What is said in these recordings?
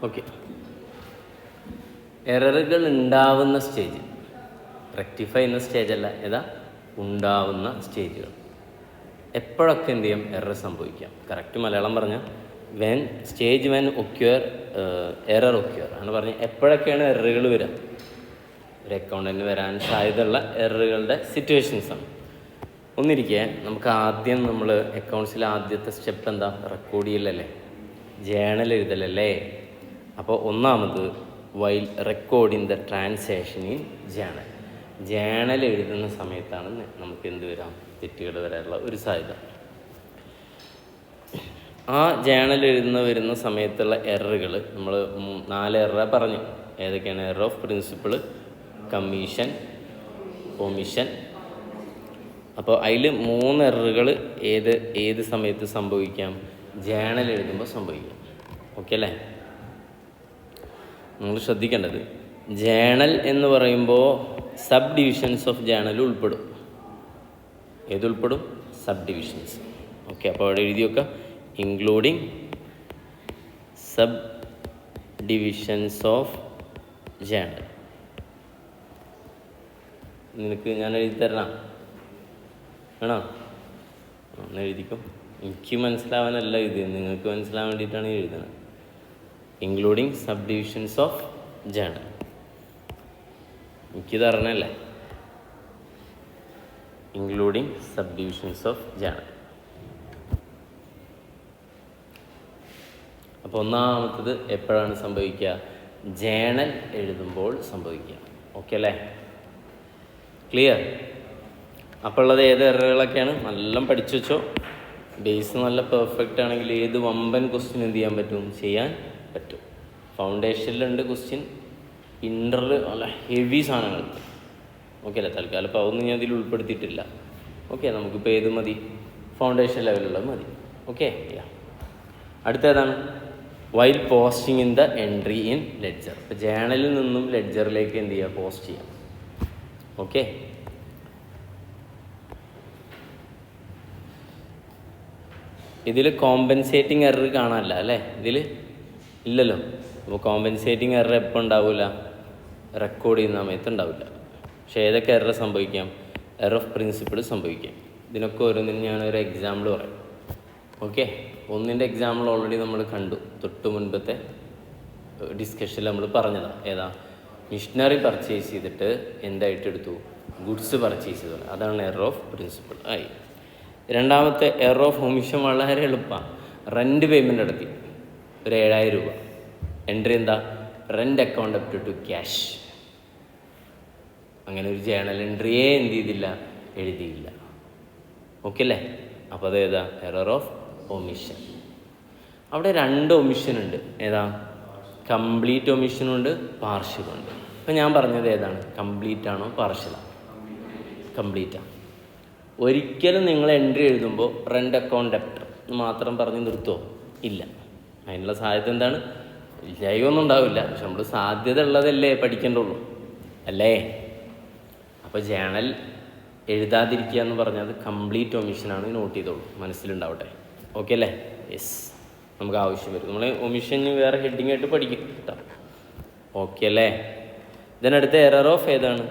Okay, എററുകൾ ഉണ്ടാവുന്ന stage, rectify ചെയ്യുന്ന സ്റ്റേജല്ല, ഏതാ ഉണ്ടാവുന്ന സ്റ്റേജുകൾ. എപ്പോഴൊക്കെ എന്ത് ചെയ്യും, എറർ സംഭവിക്കാം. കറക്റ്റ് മലയാളം പറഞ്ഞാൽ വെൻ ഒക്യുവർ എറർ ഒക്യുവർ ആണ് പറഞ്ഞാൽ എപ്പോഴൊക്കെയാണ് എററുകൾ വരിക. ഒരു അക്കൗണ്ടൻറ്റിന് വരാൻ സാധ്യതയുള്ള എററുകളുടെ സിറ്റുവേഷൻസാണ്. ഒന്നിരിക്കെ നമുക്ക് ആദ്യം നമ്മൾ അക്കൗണ്ട്സിൽ ആദ്യത്തെ സ്റ്റെപ്പ് എന്താ, റെക്കോർഡ് ചെയ്യലല്ലേ, ജേണൽ എഴുതലല്ലേ. അപ്പോൾ ഒന്നാമത് while recording the transaction in journal എഴുതുന്ന സമയത്താണ് നമുക്ക് എന്ത് വരാം, തെറ്റുകൾ വരാനുള്ള ഒരു സാധ്യത. ആ ജേണൽ വരുന്ന സമയത്തുള്ള എററുകൾ നമ്മൾ 4 എററാണ് പറഞ്ഞു. ഏതൊക്കെയാണ്? Error of principle, commission, omission. അപ്പോൾ അതിൽ 3 എററുകൾ ഏത് സമയത്ത് സംഭവിക്കാം? ജേണൽ എഴുതുമ്പോൾ സംഭവിക്കാം. ഓക്കെ അല്ലേ? നിങ്ങൾ ശ്രദ്ധിക്കേണ്ടത്, ജേണൽ എന്ന് പറയുമ്പോൾ സബ് ഡിവിഷൻസ് ഓഫ് ജേണൽ ഉൾപ്പെടും. ഏതുൾപ്പെടും? Sub divisions. ഓക്കെ, അപ്പോൾ അവിടെ എഴുതി വെക്കുക, including subdivisions of journal. നിനക്ക് ഞാൻ എഴുതി തരണം വേണോ? ഒന്ന് എഴുതിക്കും. എനിക്ക് മനസ്സിലാവാനല്ല ഇത്, നിങ്ങൾക്ക് മനസ്സിലാവാൻ വേണ്ടിയിട്ടാണ് എഴുതുന്നത്. Including subdivisions of journal. എനിക്ക് തരണല്ലേ, including subdivisions of journal. അപ്പോൾ ഒന്നാമത്തത് എപ്പോഴാണ് സംഭവിക്കുക? ജേണൽ എഴുതുമ്പോൾ സംഭവിക്കുക. ഓക്കെ അല്ലേ? ക്ലിയർ? അപ്പോൾ ഉള്ളത് ഏത് എററുകളൊക്കെയാണ്? നല്ല പഠിച്ചു വെച്ചോ. ബേസ് നല്ല പെർഫെക്റ്റ് ആണെങ്കിൽ ഏത് വമ്പൻ ക്വസ്റ്റ്യൻ എന്ത് ചെയ്യാൻ പറ്റും? ചെയ്യാൻ പറ്റും. ഫൗണ്ടേഷനിലുണ്ട് ക്വസ്റ്റ്യൻ, ഇൻ്ററിൽ നല്ല ഹെവി സാധനങ്ങളുണ്ട്. ഓക്കെ അല്ലേ? തൽക്കാലം ഇപ്പോൾ അതൊന്നും ഞാൻ ഇതിൽ ഉൾപ്പെടുത്തിയിട്ടില്ല. ഓക്കെ, നമുക്കിപ്പോൾ ഏത് മതി? ഫൗണ്ടേഷൻ ലെവലുള്ളത് മതി. ഓക്കെ, അടുത്തേതാണ്? While posting in the entry in ledger. ഇപ്പോൾ ജേണലിൽ നിന്നും ലെഡ്ജറിലേക്ക് എന്ത് ചെയ്യുക? പോസ്റ്റ് ചെയ്യാം. ഓക്കെ, ഇതിൽ കോമ്പൻസേറ്റിംഗ് എറർ കാണാനല്ല അല്ലേ? ഇതിൽ ഇല്ലല്ലോ. അപ്പോൾ കോമ്പൻസേറ്റിംഗ് എറർ എപ്പോൾ ഉണ്ടാവില്ല? റെക്കോർഡ് ചെയ്യുന്ന സമയത്ത് ഉണ്ടാവില്ല. പക്ഷേ ഏതൊക്കെ എറർ സംഭവിക്കാം? എറർ ഓഫ് പ്രിൻസിപ്പിൾ സംഭവിക്കാം. ഇതിനൊക്കെ ഓരോന്നിനും ഞാനൊരു എക്സാമ്പിൾ പറയാം. ഓക്കെ, ഒന്നിൻ്റെ എക്സാമ്പിൾ ഓൾറെഡി നമ്മൾ കണ്ടു, തൊട്ട് മുൻപത്തെ ഡിസ്കഷനിൽ നമ്മൾ പറഞ്ഞതാണ്. ഏതാ? മിഷനറി പർച്ചേസ് ചെയ്തിട്ട് എന്തായിട്ട് എടുത്തു? ഗുഡ്സ് പർച്ചേസ് ചെയ്തു. അതാണ് എറർ ഓഫ് പ്രിൻസിപ്പിൾ ആയി. രണ്ടാമത്തെ എറർ ഓഫ് ഒമിഷൻ വളരെ എളുപ്പമാണ്. റെൻറ്റ് പേയ്മെൻറ്റ് നടത്തി ഒരു 7,000 രൂപ. എൻട്രി എന്താ? Rent account up to cash. അങ്ങനെ ഒരു ജേണൽ എൻട്രിയെ എന്ത് ചെയ്തില്ല? എഴുതിയില്ല. ഓക്കെ അല്ലേ? അപ്പോൾ അത് ഏതാ? Error of omission. അവിടെ 2 ഒമിഷൻ ഉണ്ട്. ഏതാ? കംപ്ലീറ്റ് ഒമിഷനുണ്ട്, പാർഷ്യലുണ്ട്. അപ്പോൾ ഞാൻ പറഞ്ഞത് ഏതാണ്? കംപ്ലീറ്റ് ആണോ പാർഷ്യലാണോ? കംപ്ലീറ്റാണ്. ഒരിക്കലും നിങ്ങൾ എൻട്രി എഴുതുമ്പോൾ റെൻ്റ് അക്കൗണ്ട് ഡെപ്റ്റർ മാത്രം പറഞ്ഞ് നിർത്തുമോ? ഇല്ല. അതിനുള്ള സാധ്യത എന്താണ്? ഇല്ലായൊന്നും ഉണ്ടാവില്ല. പക്ഷെ നമ്മൾ സാധ്യത ഉള്ളതല്ലേ പഠിക്കേണ്ടുള്ളൂ അല്ലേ? അപ്പോൾ ജേണൽ എഴുതാതിരിക്കുക എന്ന് പറഞ്ഞാൽ കംപ്ലീറ്റ് ഒമിഷനാണ്. നോട്ട് ചെയ്തോളൂ, മനസ്സിലുണ്ടാവട്ടെ. ഓക്കെ അല്ലേ? യെസ്, നമുക്ക് ആവശ്യം വരും. നമ്മൾ ഒമിഷൻ വേറെ ഹെഡിങ് ആയിട്ട് പഠിക്കും കേട്ടോ. ഓക്കെ അല്ലേ? ഇതിനടുത്ത എറർ ഓഫ് ഏതാണ്?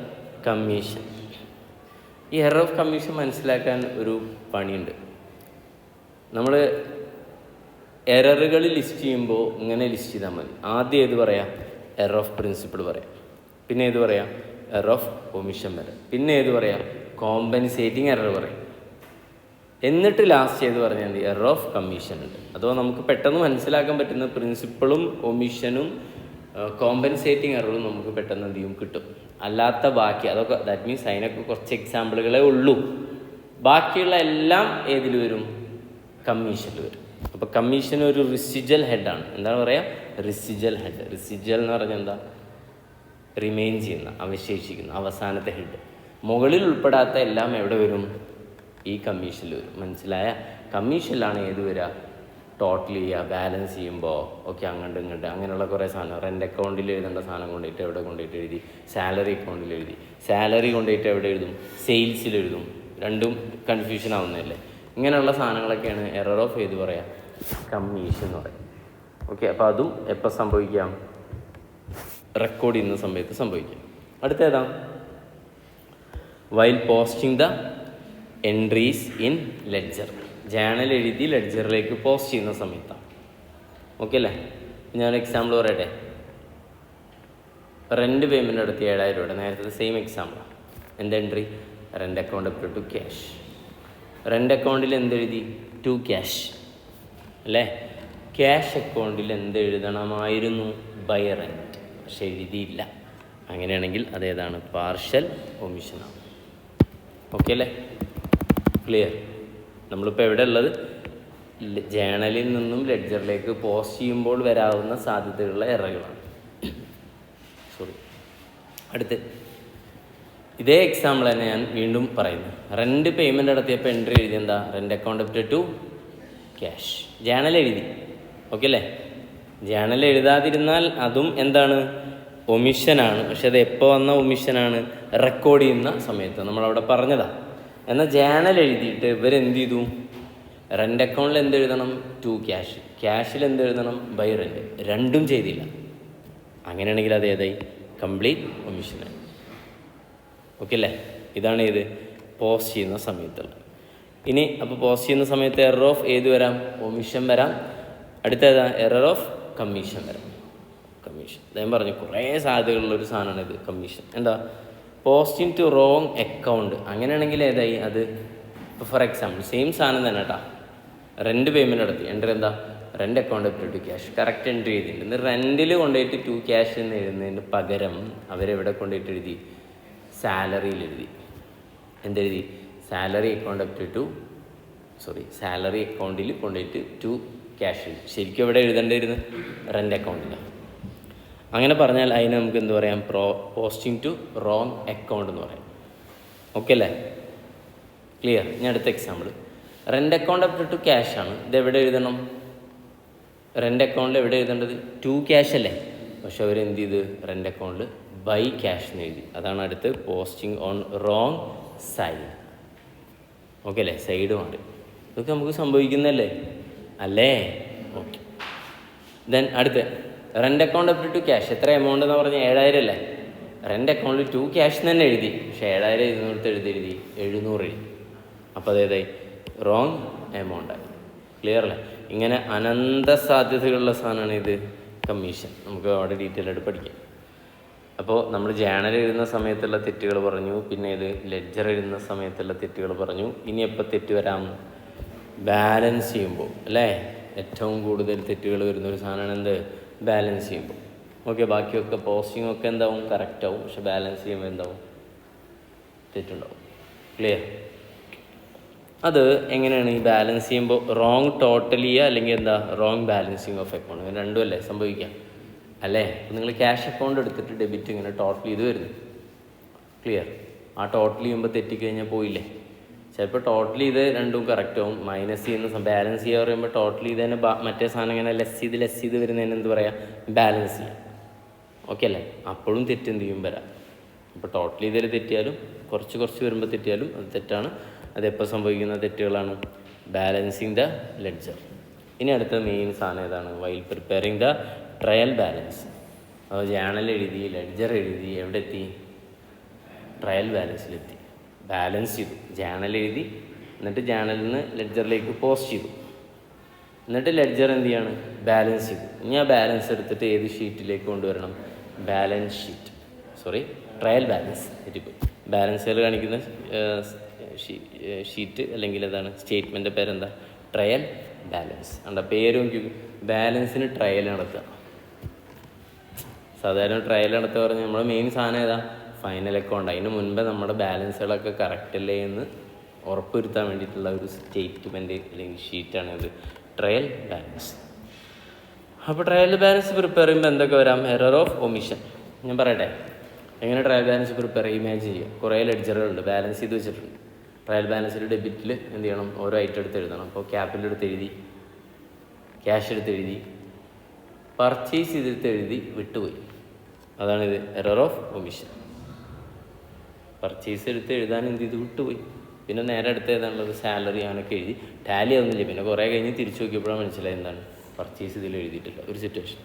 കമ്മീഷൻ. ഈ എറർ ഓഫ് കമ്മീഷൻ മനസ്സിലാക്കാൻ ഒരു പണിയുണ്ട്. നമ്മൾ എററുകൾ ലിസ്റ്റ് ചെയ്യുമ്പോൾ ഇങ്ങനെ ലിസ്റ്റ് ചെയ്താൽ മതി. ആദ്യം ഏത് പറയാം? എറർ ഓഫ് പ്രിൻസിപ്പിൾ പറയാം. പിന്നെ ഏത് പറയാം? എറർ ഓഫ് ഒമിഷൻ വരാം. പിന്നെ ഏത് പറയാം? കോമ്പൻസേറ്റിംഗ് എറർ പറയും. എന്നിട്ട് ലാസ്റ്റ് ഏത് പറഞ്ഞാൽ മതി? എറർ ഓഫ് കമ്മീഷൻ ഉണ്ട്. അഥവാ നമുക്ക് പെട്ടെന്ന് മനസ്സിലാക്കാൻ പറ്റുന്ന പ്രിൻസിപ്പിളും ഒമിഷനും കോമ്പൻസേറ്റിംഗ് എററും നമുക്ക് പെട്ടെന്ന് എന്ത് ചെയ്യും? കിട്ടും. അല്ലാത്ത ബാക്കി അതൊക്കെ ദാറ്റ് മീൻസ് അതിനൊക്കെ കുറച്ച് എക്സാമ്പിളുകളേ ഉള്ളൂ. ബാക്കിയുള്ള എല്ലാം ഏതിൽ വരും? കമ്മീഷനിൽ വരും. അപ്പോൾ കമ്മീഷൻ ഒരു റിസിജ്വൽ ഹെഡാണ്. എന്താണ് പറയുക? റിസിജ്വൽ ഹെഡ്. റിസിജ്വൽ എന്ന് പറഞ്ഞാൽ എന്താ? റിമെയിൻ ചെയ്യുന്ന, അവശേഷിക്കുന്ന അവസാനത്തെ ഹെഡ്. മുകളിൽ ഉൾപ്പെടാത്ത എല്ലാം എവിടെ വരും? ഈ കമ്മീഷനിൽ വരും. മനസ്സിലായ? കമ്മീഷനിലാണ് ഏത് വരിക? ടോട്ടൽ ചെയ്യുക, ബാലൻസ് ചെയ്യുമ്പോൾ ഓക്കെ അങ്ങോട്ട് ഇങ്ങോട്ട് അങ്ങനെയുള്ള കുറേ സാധനം. റെൻ്റ് അക്കൗണ്ടിൽ എഴുതേണ്ട സാധനം കൊണ്ടുപോയിട്ട് എവിടെ കൊണ്ടുപോയിട്ട് എഴുതി? സാലറി അക്കൗണ്ടിൽ എഴുതി. സാലറി കൊണ്ടുപോയിട്ട് എവിടെ എഴുതും? സെയിൽസിൽ എഴുതും. രണ്ടും കൺഫ്യൂഷൻ ആവുന്നതല്ലേ? ഇങ്ങനെയുള്ള സാധനങ്ങളൊക്കെയാണ് എറർ ഓഫ് ഏത് പറയാം? കമ്മീഷൻ എന്ന് പറയും. ഓക്കെ, അപ്പോൾ അതും എപ്പോൾ സംഭവിക്കാം? റെക്കോർഡ് ചെയ്യുന്ന സമയത്ത് സംഭവിക്കാം. അടുത്തേതാ? While posting the entries in ledger. Journal എഴുതി ലെഡ്ജറിലേക്ക് പോസ്റ്റ് ചെയ്യുന്ന സമയത്താണ്. ഓക്കെ അല്ലേ? ഞാൻ എക്സാമ്പിൾ പറയട്ടെ. റെൻറ്റ് പേയ്മെൻറ്റ് നടത്തി 7,000 രൂപയുടെ, നേരത്തെ സെയിം എക്സാമ്പിളാണ്. എന്ത് entry? Rent account up to cash. Rent അക്കൗണ്ടിൽ എന്തെഴുതി? ടു ക്യാഷ് അല്ലേ? ക്യാഷ് അക്കൗണ്ടിൽ എന്ത് എഴുതണമായിരുന്നു? By rent. പക്ഷെ എഴുതിയില്ല. അങ്ങനെയാണെങ്കിൽ അതേതാണ്? പാർഷ്യൽ ഒമിഷനാണ്. ഓക്കെ അല്ലേ? ക്ലിയർ? നമ്മളിപ്പോൾ എവിടെ ഉള്ളത്? ജേണലിൽ നിന്നും ലെഡ്ജറിലേക്ക് പോസ്റ്റ് ചെയ്യുമ്പോൾ വരാവുന്ന സാധ്യതയുള്ള എററുകളാണ്. സോറി. അടുത്ത് ഇതേ എക്സാമ്പിൾ തന്നെ ഞാൻ വീണ്ടും പറയുന്നു. റെൻറ്റ് പേയ്മെൻറ്റ് നടത്തിയപ്പോൾ എൻട്രി എഴുതി എന്താ? Rent account up to cash. Journal എഴുതി. ഓക്കെ അല്ലേ? ജേണൽ എഴുതാതിരുന്നാൽ അതും എന്താണ്? ഒമിഷനാണ്. പക്ഷെ അത് എപ്പോൾ വന്ന ഒമിഷനാണ്? റെക്കോർഡ് ചെയ്യുന്ന സമയത്ത്. നമ്മളവിടെ പറഞ്ഞതാണ്. എന്നാൽ ജേണൽ എഴുതിയിട്ട് ഇവരെന്ത് ചെയ്തു? റെൻ്റ് അക്കൗണ്ടിൽ എന്ത് എഴുതണം? To cash. ക്യാഷിൽ എന്ത് എഴുതണം? By rent. രണ്ടും ചെയ്തില്ല. അങ്ങനെയാണെങ്കിൽ അത് ഏതായി? കംപ്ലീറ്റ് ഒമിഷനായി. ഓക്കെ അല്ലേ? ഇതാണ് ഏത്? പോസ്റ്റ് ചെയ്യുന്ന സമയത്തുള്ള. ഇനി അപ്പോൾ പോസ്റ്റ് ചെയ്യുന്ന സമയത്ത് എറർ ഓഫ് ഏത് വരാം? ഒമിഷൻ വരാം. അടുത്തേതാ? എറർ ഓഫ് കമ്മീഷൻ വരാം. കമ്മീഷൻ ഞാൻ പറഞ്ഞു കുറേ സാധ്യതകളുള്ളൊരു സാധനമാണ് ഇത്. കമ്മീഷൻ എന്താ? Posting to wrong account. അങ്ങനെയാണെങ്കിൽ ഏതായി അത്? ഇപ്പോൾ ഫോർ എക്സാമ്പിൾ സെയിം സാധനം തന്നെ കേട്ടോ. റെൻറ്റ് പേയ്മെൻറ്റ് നടത്തി. എൻട്രി എന്താ? Rent account up to cash. Correct entry ചെയ്തിട്ടുണ്ട്. ഇന്ന് റെൻറ്റിൽ കൊണ്ടുപോയിട്ട് ടു ക്യാഷ് എന്ന് എഴുതുന്നതിന് പകരം അവരെവിടെ കൊണ്ടുപോയിട്ട് എഴുതി? സാലറിയിൽ എഴുതി. എന്തെഴുതി? Salary account up to salary അക്കൗണ്ടിൽ കൊണ്ടുപോയിട്ട് ടു ക്യാഷ് എഴുതി. ശരിക്കും എവിടെ എഴുതേണ്ടിയിരുന്നു? റെൻ്റ് അക്കൗണ്ടിലാണ്. അങ്ങനെ പറഞ്ഞാൽ അതിന് നമുക്ക് എന്ത് പറയാം? പോസ്റ്റിംഗ് ടു റോങ് അക്കൗണ്ട് എന്ന് പറയാം. ഓക്കെ അല്ലേ? ക്ലിയർ? ഇനി അടുത്ത example. Rent account up to cash ആണ്. ഇത് എവിടെ എഴുതണം? റെൻ്റ് അക്കൗണ്ടിൽ എവിടെ എഴുതേണ്ടത്? ടു ക്യാഷ് അല്ലേ? പക്ഷെ അവരെന്ത് ചെയ്ത്? റെൻ്റ് അക്കൗണ്ടിൽ ബൈ ക്യാഷ് എന്ന് എഴുതി. അതാണ് അടുത്ത് posting on wrong side. Okay അല്ലേ? സൈഡ് മാറി. ഇതൊക്കെ നമുക്ക് സംഭവിക്കുന്നല്ലേ അല്ലേ? ഓക്കെ. ദെൻ അടുത്ത് rent account up to cash. എത്ര എമൗണ്ട് എന്ന് പറഞ്ഞാൽ 7,000 അല്ലേ? റെൻ്റ് അക്കൗണ്ടിൽ ടു ക്യാഷ് തന്നെ എഴുതി. പക്ഷേ 7,000 ഇരുന്നൂറ് എഴുതി 700 എഴുതി. അപ്പോൾ അതേതായി? റോങ് എമൗണ്ടായി. ക്ലിയർ അല്ലേ? ഇങ്ങനെ അനന്ത സാധ്യതകളുള്ള സാധനമാണ് ഇത് കമ്മീഷൻ. നമുക്ക് അവിടെ ഡീറ്റെയിൽ ആയിട്ട് പഠിക്കാം. അപ്പോൾ നമ്മൾ ജേണൽ എഴുതുന്ന സമയത്തുള്ള തെറ്റുകൾ പറഞ്ഞു. പിന്നെ ഇത് ലെഡ്ജർ എഴുതുന്ന സമയത്തുള്ള തെറ്റുകൾ പറഞ്ഞു. ഇനി എപ്പോൾ തെറ്റ് വരാം? ബാലൻസ് ചെയ്യുമ്പോൾ അല്ലേ? ഏറ്റവും കൂടുതൽ തെറ്റുകൾ വരുന്നൊരു സാധനമാണ് എന്ത്? ബാലൻസ് ചെയ്യുമ്പോൾ. ഓക്കെ, ബാക്കിയൊക്കെ പോസ്റ്റിംഗ് ഒക്കെ എന്താവും? കറക്റ്റാവും. പക്ഷെ ബാലൻസ് ചെയ്യുമ്പോൾ എന്താവും? തെറ്റുണ്ടാവും. ക്ലിയർ? അത് എങ്ങനെയാണ് ഈ ബാലൻസ് ചെയ്യുമ്പോൾ? റോങ് ടോട്ടൽ ചെയ്യുക അല്ലെങ്കിൽ എന്താ? Wrong balancing of account. അങ്ങനെ രണ്ടും അല്ലേ സംഭവിക്കാം അല്ലേ? അപ്പോൾ നിങ്ങൾ ക്യാഷ് അക്കൗണ്ട് എടുത്തിട്ട് ഡെബിറ്റ് ഇങ്ങനെ ടോട്ടൽ ചെയ്ത് വരുന്നു. ക്ലിയർ? ആ ടോട്ടൽ ചെയ്യുമ്പോൾ തെറ്റിക്കഴിഞ്ഞാൽ പോയില്ലേ? ചിലപ്പോൾ ടോട്ടൽ ചെയ്ത് രണ്ടും കറക്റ്റ് ആവും. മൈനസ് ചെയ്യുന്ന ബാലൻസ് ചെയ്യുക പറയുമ്പോൾ ടോട്ടൽ ചെയ്തതിന് മറ്റേ സാധനം ഇങ്ങനെ ലെസ് ചെയ്ത് വരുന്നതിന് എന്ത് പറയാം? ബാലൻസ് ചെയ്യാം. ഓക്കെ അല്ലേ? അപ്പോഴും തെറ്റെന്ത് ചെയ്യും? വരാം. അപ്പോൾ ടോട്ടൽ ചെയ്തതിൽ തെറ്റിയാലും കുറച്ച് വരുമ്പോൾ തെറ്റിയാലും അത് തെറ്റാണ്. അതെപ്പോൾ സംഭവിക്കുന്ന തെറ്റുകളാണ്? Balancing the ledger. ഇനി അടുത്ത മെയിൻ സാധനം ഏതാണ്? While preparing the trial balance. അപ്പോൾ ജേണൽ എഴുതി, ലെഡ്ജർ എഴുതി, എവിടെ എത്തി? ട്രയൽ ബാലൻസിലെത്തി. ബാലൻസ് ചെയ്തു. ജേണൽ എഴുതി, എന്നിട്ട് ജേണലിൽ നിന്ന് ലെഡ്ജറിലേക്ക് പോസ്റ്റ് ചെയ്തു. എന്നിട്ട് ലെഡ്ജർ എന്ത് ചെയ്യാണ്? ബാലൻസ് ചെയ്തു. ഇനി ആ ബാലൻസ് എടുത്തിട്ട് ഏത് ഷീറ്റിലേക്ക് കൊണ്ടുവരണം? Balance sheet. Trial balance. തെറ്റിപ്പോയി. ബാലൻസുകൾ കാണിക്കുന്ന ഷീറ്റ് അല്ലെങ്കിൽ ഏതാണ്? സ്റ്റേറ്റ്മെൻ്റ് പേരെന്താ? Trial balance. അണ്ട പേരും ബാലൻസിന് ട്രയൽ നടത്തുക. സാധാരണ ട്രയൽ നടത്തുക പറഞ്ഞാൽ നമ്മുടെ മെയിൻ സാധനം ഏതാ? Final account. അതിന് മുൻപേ നമ്മുടെ ബാലൻസുകളൊക്കെ കറക്റ്റ് അല്ലേ എന്ന് ഉറപ്പുവരുത്താൻ വേണ്ടിയിട്ടുള്ള ഒരു സ്റ്റേറ്റ്മെൻറ്റ് അല്ലെങ്കിൽ ഷീറ്റാണ് ഇത് ട്രയൽ ബാലൻസ്. അപ്പോൾ ട്രയൽ ബാലൻസ് പ്രിപ്പയർ ചെയ്യുമ്പോൾ എന്തൊക്കെ വരാം? Error of omission. ഞാൻ പറയട്ടെ എങ്ങനെ ട്രയൽ ബാലൻസ് പ്രിപ്പയർ ചെയ്യുക? ഇമാജിൻ ചെയ്യുക. കുറേ ലെഡ്ജറുകളുണ്ട്, ബാലൻസ് ചെയ്ത് വെച്ചിട്ടുണ്ട്. ട്രയൽ ബാലൻസിൽ ഡെബിറ്റിൽ എന്ത് ചെയ്യണം? ഓരോ ഐറ്റം എടുത്ത് എഴുതണം. അപ്പോൾ ക്യാപിറ്റൽ എടുത്ത് എഴുതി, ക്യാഷ് എടുത്ത് എഴുതി, പർച്ചേസ് ചെയ്തെടുത്ത് എഴുതി, വിട്ടുപോയി. അതാണിത് എറർ ഓഫ് ഒമിഷൻ. പർച്ചേസ് എടുത്ത് എഴുതാൻ എന്ത് ചെയ്ത്? വിട്ടുപോയി. പിന്നെ നേരെ അടുത്ത് ഏതാണുള്ളത്? സാലറി. അങ്ങനെയൊക്കെ എഴുതി ടാലി ആവുന്നില്ല. പിന്നെ കുറേ കഴിഞ്ഞ് തിരിച്ചു നോക്കിയപ്പോഴാണ് മനസ്സിലായി എന്താണ് പർച്ചേസ് ഇതിൽ എഴുതിയിട്ടില്ല ഒരു സിറ്റുവേഷൻ.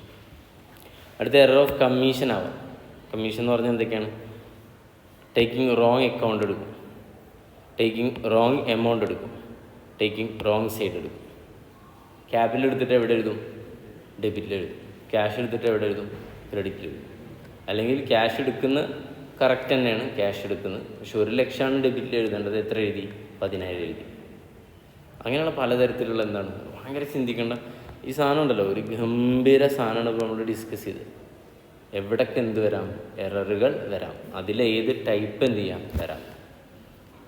അടുത്ത എറർ ഓഫ് കമ്മീഷൻ ആവാം. കമ്മീഷൻ എന്ന് പറഞ്ഞാൽ എന്തൊക്കെയാണ്? ടേക്കിംഗ് റോങ് അക്കൗണ്ട് എടുക്കും, ടേക്കിംഗ് റോങ് എമൗണ്ട് എടുക്കും, ടേക്കിംഗ് റോങ് സൈഡ് എടുക്കും. ക്യാപിറ്റൽ എടുത്തിട്ട് എവിടെ എഴുതും? ഡെബിറ്റിൽ എഴുതും. ക്യാഷ് എടുത്തിട്ട് എവിടെ എഴുതും? ക്രെഡിറ്റിൽ എഴുതും. അല്ലെങ്കിൽ ക്യാഷ് എടുക്കുന്ന കറക്റ്റ് തന്നെയാണ്, ക്യാഷ് എടുക്കുന്നത്, പക്ഷെ 1 ലക്ഷമാണ് ഡെബിറ്റിൽ എഴുതേണ്ടത്, എത്ര എഴുതി? 10,000 എഴുതി. അങ്ങനെയുള്ള പലതരത്തിലുള്ള എന്താണ് ഭയങ്കര ചിന്തിക്കേണ്ട ഈ സാധനം ഉണ്ടല്ലോ, ഒരു ഗംഭീര സാധനമാണ് ഇപ്പോൾ നമ്മൾ ഡിസ്കസ് ചെയ്ത്. എവിടൊക്കെ എന്ത് വരാം? എററുകൾ വരാം. അതിലേത് ടൈപ്പ് എന്ത് ചെയ്യാം? വരാം.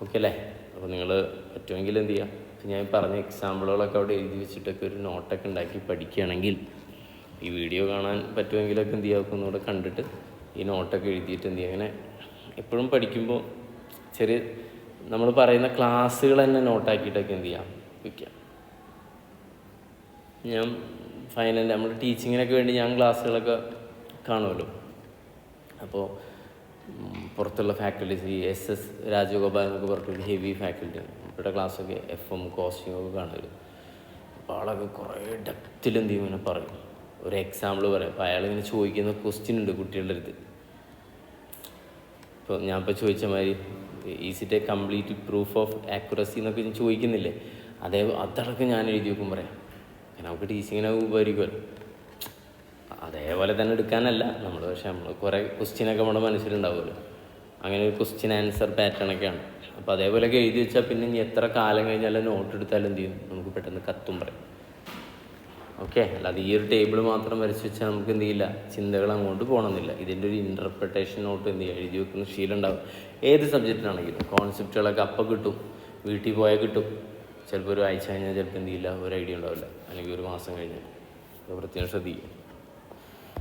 ഓക്കെ അല്ലേ? അപ്പോൾ നിങ്ങൾ പറ്റുമെങ്കിൽ എന്ത് ചെയ്യുക, ഞാൻ പറഞ്ഞ എക്സാമ്പിളുകളൊക്കെ അവിടെ എഴുതി വെച്ചിട്ടൊക്കെ ഒരു നോട്ടൊക്കെ ഉണ്ടാക്കി പഠിക്കുകയാണെങ്കിൽ, ഈ വീഡിയോ കാണാൻ പറ്റുമെങ്കിലൊക്കെ എന്ത് ചെയ്യുക, ഒന്നുകൂടെ കണ്ടിട്ട് ഈ നോട്ടൊക്കെ എഴുതിയിട്ട് എന്ത് ചെയ്യുക. അങ്ങനെ എപ്പോഴും പഠിക്കുമ്പോൾ ചെറിയ നമ്മൾ പറയുന്ന ക്ലാസ്സുകൾ തന്നെ നോട്ടാക്കിയിട്ടൊക്കെ എന്ത് ചെയ്യാം, വയ്ക്കാം. ഞാൻ ഫൈനൽ നമ്മൾ ടീച്ചിങ്ങിനൊക്കെ വേണ്ടി ഞാൻ ക്ലാസ്സുകളൊക്കെ കാണുമല്ലോ. അപ്പോൾ പുറത്തുള്ള ഫാക്കൽറ്റീസ്, SS രാജഗോപാൽ എന്നൊക്കെ പറഞ്ഞിട്ട് ഹെവി ഫാക്കൽറ്റിയാണ്. ഇവിടെ ക്ലാസ്സൊക്കെ FM കോസ്റ്റിംഗ് ഒക്കെ കാണുമല്ലോ. അപ്പോൾ ആളൊക്കെ കുറേ ഡെപ്തിൽ എന്ത് ചെയ്യും, ഇങ്ങനെ പറയും. ഒരു എക്സാമ്പിൾ പറയാം. അപ്പോൾ അയാളിങ്ങനെ ചോദിക്കുന്ന ക്വസ്റ്റ്യൻ ഉണ്ട് കുട്ടികളുടെ അടുത്ത്. ഇപ്പോൾ ഞാൻ ഇപ്പോൾ ചോദിച്ച മാതിരി is it A complete proof of accuracy എന്നൊക്കെ ഞാൻ ചോദിക്കുന്നില്ലേ, അതടക്കം ഞാൻ എഴുതി വെക്കും പറയാം. നമുക്ക് ടീച്ചിങ്ങിനെ ഉപകരിക്കുമല്ലോ. അതേപോലെ തന്നെ എടുക്കാനല്ല നമ്മൾ, പക്ഷെ നമ്മൾ കുറേ ക്വസ്റ്റ്യനൊക്കെ നമ്മുടെ മനസ്സിലുണ്ടാവുമല്ലോ. അങ്ങനെ ഒരു ക്വസ്റ്റ്യൻ ആൻസർ പാറ്റേണൊക്കെയാണ്. അപ്പോൾ അതേപോലെയൊക്കെ എഴുതി വെച്ചാൽ പിന്നെ ഇനി എത്ര കാലം കഴിഞ്ഞാലും നോട്ട് എടുത്താലും എന്ത് ചെയ്യും, നമുക്ക് പെട്ടെന്ന് കത്തും പറയും. ഓക്കെ, അല്ലാതെ ഈ ഒരു ടേബിൾ മാത്രം വരച്ച് വെച്ചാൽ നമുക്ക് എന്ത് ചെയ്യില്ല, ചിന്തകൾ അങ്ങോട്ട് പോകണമെന്നില്ല. ഇതിൻ്റെ ഒരു ഇൻ്റർപ്രിട്ടേഷൻ നോട്ട് എന്ത് ചെയ്യുക, എഴുതി വെക്കുന്ന ശീലം ഉണ്ടാവും. ഏത് സബ്ജക്റ്റിനാണെങ്കിലും കോൺസെപ്റ്റുകളൊക്കെ അപ്പം കിട്ടും, വീട്ടിൽ പോയാൽ കിട്ടും. ചിലപ്പോൾ ഒരു ആഴ്ച കഴിഞ്ഞാൽ ചിലപ്പോൾ എന്ത് ചെയ്യില്ല, ഒരു ഐഡിയ ഉണ്ടാവില്ല, അല്ലെങ്കിൽ ഒരു മാസം കഴിഞ്ഞാൽ. അത് പ്രത്യേകം ശ്രദ്ധിക്കും.